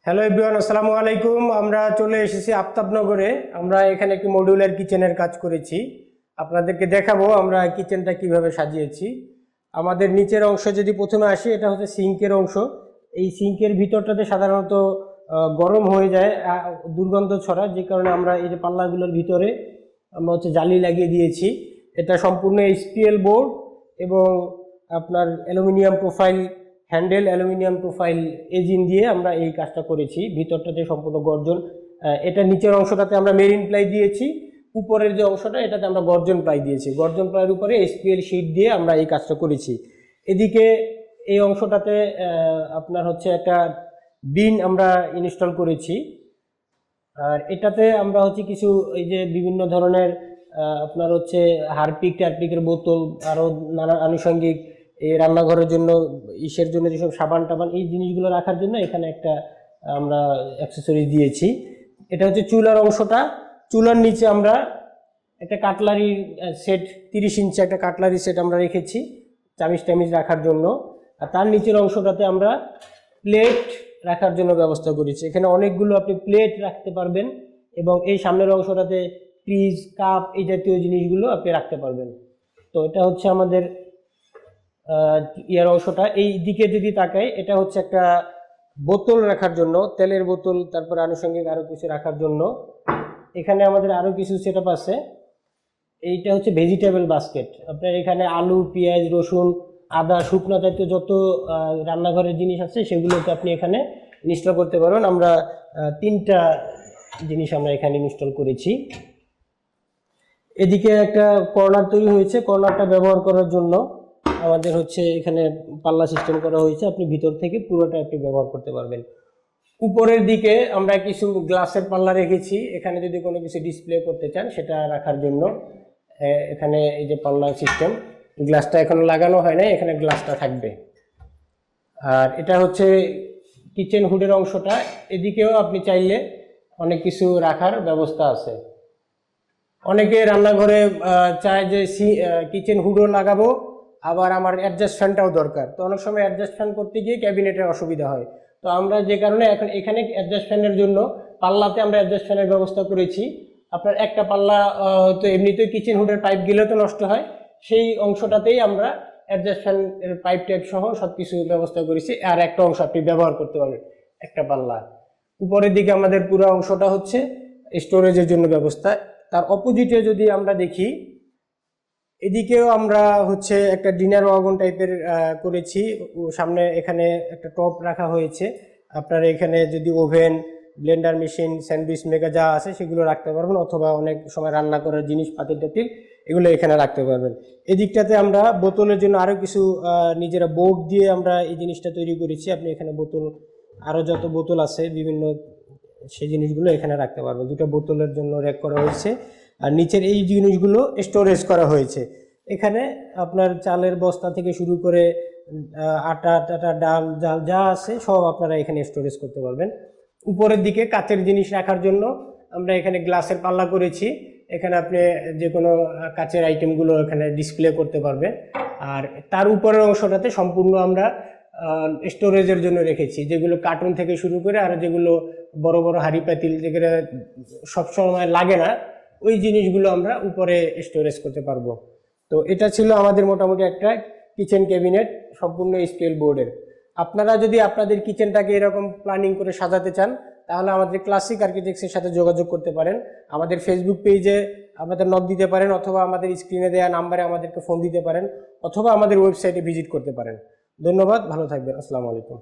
Hello everyone, আসসালামু আলাইকুম। আমরা চলে এসেছি আফতাবনগরে। আমরা এখানে একটি মডিউলার কিচেনের কাজ করেছি। আপনাদেরকে দেখাবো আমরা কিচেনটা কিভাবে সাজিয়েছি। আমাদের নিচের অংশ যদি প্রথমে আসি, এটা হচ্ছে সিঙ্কের অংশ। এই সিঙ্কের ভিতরটাতে সাধারণত গরম হয়ে যায়, দুর্গন্ধ ছড়ায়, যে কারণে আমরা এই যে পাল্লাগুলোর ভিতরে আমরা হচ্ছে জালি লাগিয়ে দিয়েছি। এটা সম্পূর্ণ এইচপিএল বোর্ড এবং আপনার aluminium profile handle, aluminium profile edging দিয়ে আমরা এই কাজটা করেছি। ভিতরটাতে সম্পূর্ণ গর্জন, এটা নিচের অংশটাতে আমরা মেরিন প্লাই দিয়েছি, উপরের যে অংশটা এটাতে আমরা গর্জন প্লাই দিয়েছি। গর্জন প্লাইয়ের উপরে এইচপিএল শিট দিয়ে আমরা এই কাজটা করেছি। এদিকে এই অংশটাতে আপনার হচ্ছে একটা বিন আমরা ইনস্টল করেছি। আর এটাতে আমরা হচ্ছে কিছু এই যে বিভিন্ন ধরনের আপনার হচ্ছে হারপিক টারপিকের বোতল, আরও নানা আনুষঙ্গিক এই রান্নাঘরের জন্য ইসের জন্য যেসব সাবান টাবান এই জিনিসগুলো রাখার জন্য এখানে একটা আমরা অ্যাক্সেসরিজ দিয়েছি। এটা হচ্ছে চুলার অংশটা। চুলার নিচে আমরা একটা কাটলারি সেট, 30 ইঞ্চি একটা কাটলারি সেট আমরা রেখেছি চামিচ টামিচ রাখার জন্য। আর তার নিচের অংশটাতে আমরা প্লেট রাখার জন্য ব্যবস্থা করেছি। এখানে অনেকগুলো আপনি প্লেট রাখতে পারবেন এবং এই সামনের অংশটাতে পিস, কাপ এই জাতীয় জিনিসগুলো আপনি রাখতে পারবেন। তো এটা হচ্ছে আমাদের ইয়ার অংশটা। এই দিকে যদি তাকাই, এটা হচ্ছে একটা বোতল রাখার জন্য, তেলের বোতল, তারপর আনুষঙ্গিক আরো কিছু রাখার জন্য। এখানে আমাদের আরো কিছু সেটআপ আছে। এইটা হচ্ছে ভেজিটেবল বাস্কেট। আপনার এখানে আলু, পেঁয়াজ, রসুন, আদা, শুকনো জাতীয় যত রান্নাঘরের জিনিস আছে সেগুলোকে আপনি এখানে ইনস্টল করতে পারবেন। আমরা 3টা জিনিস আমরা এখানে ইনস্টল করেছি। এদিকে একটা কর্নার তৈরি হয়েছে। কর্নারটা ব্যবহার করার জন্য আমাদের হচ্ছে এখানে পাল্লা সিস্টেম করা হয়েছে। আপনি ভিতর থেকে পুরোটা আপনি ব্যবহার করতে পারবেন। উপরের দিকে আমরা কিছু গ্লাসের পাল্লা রেখেছি, এখানে যদি কোনো কিছু ডিসপ্লে করতে চান সেটা রাখার জন্য। এখানে এই যে পাল্লা সিস্টেম, গ্লাসটা এখনো লাগানো হয় না, এখানে গ্লাসটা থাকবে। আর এটা হচ্ছে কিচেন হুডের অংশটা। এদিকেও আপনি চাইলে অনেক কিছু রাখার ব্যবস্থা আছে। অনেকে রান্নাঘরে চায় যে কিচেন হুডও লাগাবো, আবার আমার অ্যাডজাস্ট ফ্যানটাও দরকার। তো অনেক সময় অ্যাডজাস্ট ফ্যান করতে গিয়ে ক্যাবিনেটের অসুবিধা হয়। তো আমরা যে কারণে এখন এখানে অ্যাডজাস্ট ফ্যানের জন্য পাল্লাতে আমরা অ্যাডজাস্ট ফ্যানের ব্যবস্থা করেছি। আপনার একটা পাল্লা তো এমনিতেই কিচেন হুডের পাইপ গেলে তো নষ্ট হয়, সেই অংশটাতেই আমরা অ্যাডজাস্ট ফ্যানের পাইপ টাইপ সহ সব কিছু ব্যবস্থা করেছি। আর একটা অংশ আপনি ব্যবহার করতে পারবেন, একটা পাল্লা। উপরের দিকে আমাদের পুরো অংশটা হচ্ছে স্টোরেজের জন্য ব্যবস্থা। তার অপোজিটে যদি আমরা দেখি, এদিকেও আমরা হচ্ছে একটা ডিনার ওয়াগন টাইপের করেছি। সামনে এখানে একটা টপ রাখা হয়েছে। আপনার এখানে যদি oven, Blender machine, sandwich maker যা আছে সেগুলো রাখতে পারবেন, অথবা অনেক সময় রান্না করার জিনিস পাতিল টাতিল এগুলো এখানে রাখতে পারবেন। এদিকটাতে আমরা বোতলের জন্য আরও কিছু নিজেরা বোর্ড দিয়ে আমরা এই জিনিসটা তৈরি করেছি। আপনি এখানে বোতল, আরও যত বোতল আছে বিভিন্ন, সেই জিনিসগুলো এখানে রাখতে পারবেন। 2টা বোতলের জন্য র্যাক করা হয়েছে। আর নিচের এই জিনিসগুলো স্টোরেজ করা হয়েছে। এখানে আপনার চালের বস্তা থেকে শুরু করে আটা টাটা, ডাল জাল যা আছে সব আপনারা এখানে স্টোরেজ করতে পারবেন। উপরের দিকে কাচের জিনিস রাখার জন্য আমরা এখানে গ্লাসের পাল্লা করেছি। এখানে আপনি যে কোনো কাচের আইটেমগুলো এখানে ডিসপ্লে করতে পারবেন। আর তার উপরের অংশটাতে সম্পূর্ণ আমরা স্টোরেজের জন্য রেখেছি, যেগুলো কার্টুন থেকে শুরু করে আর যেগুলো বড় বড় হাঁড়ি পাতিল যেগুলো সবসময় লাগে না, ওই জিনিসগুলো আমরা উপরে স্টোরেজ করতে পারবো। তো এটা ছিল আমাদের মোটামুটি একটা কিচেন ক্যাবিনেট সম্পূর্ণ স্কেল বোর্ডের। আপনারা যদি আপনাদের কিচেনটাকে এরকম প্ল্যানিং করে সাজাতে চান, তাহলে আমাদের ক্লাসিক আর্কিটেক্টসের সাথে যোগাযোগ করতে পারেন। আমাদের ফেসবুক পেজে আমাদের নক দিতে পারেন, অথবা আমাদের স্ক্রিনে দেওয়া নাম্বারে আমাদেরকে ফোন দিতে পারেন, অথবা আমাদের ওয়েবসাইটে ভিজিট করতে পারেন। ধন্যবাদ, ভালো থাকবেন। আসসালামু আলাইকুম।